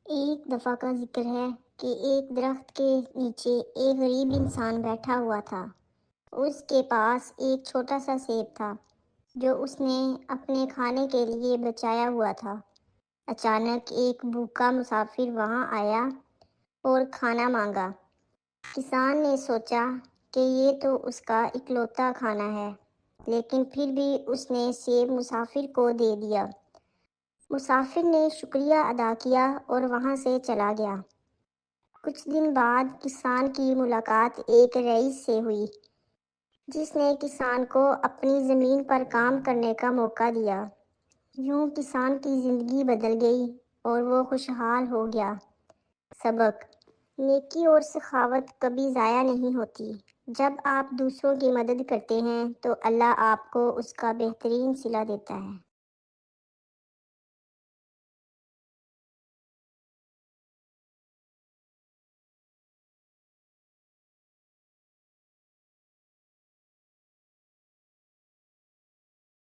ایک دفعہ کا ذکر ہے کہ ایک درخت کے نیچے ایک غریب انسان بیٹھا ہوا تھا۔ اس کے پاس ایک چھوٹا سا سیب تھا جو اس نے اپنے کھانے کے لیے بچایا ہوا تھا۔ اچانک ایک بھوکا مسافر وہاں آیا اور کھانا مانگا۔ کسان نے سوچا کہ یہ تو اس کا اکلوتا کھانا ہے، لیکن پھر بھی اس نے سیب مسافر کو دے دیا۔ مسافر نے شکریہ ادا کیا اور وہاں سے چلا گیا۔ کچھ دن بعد کسان کی ملاقات ایک رئیس سے ہوئی، جس نے کسان کو اپنی زمین پر کام کرنے کا موقع دیا۔ یوں کسان کی زندگی بدل گئی اور وہ خوشحال ہو گیا۔ سبق: نیکی اور سخاوت کبھی ضائع نہیں ہوتی۔ جب آپ دوسروں کی مدد کرتے ہیں تو اللہ آپ کو اس کا بہترین صلہ دیتا ہے۔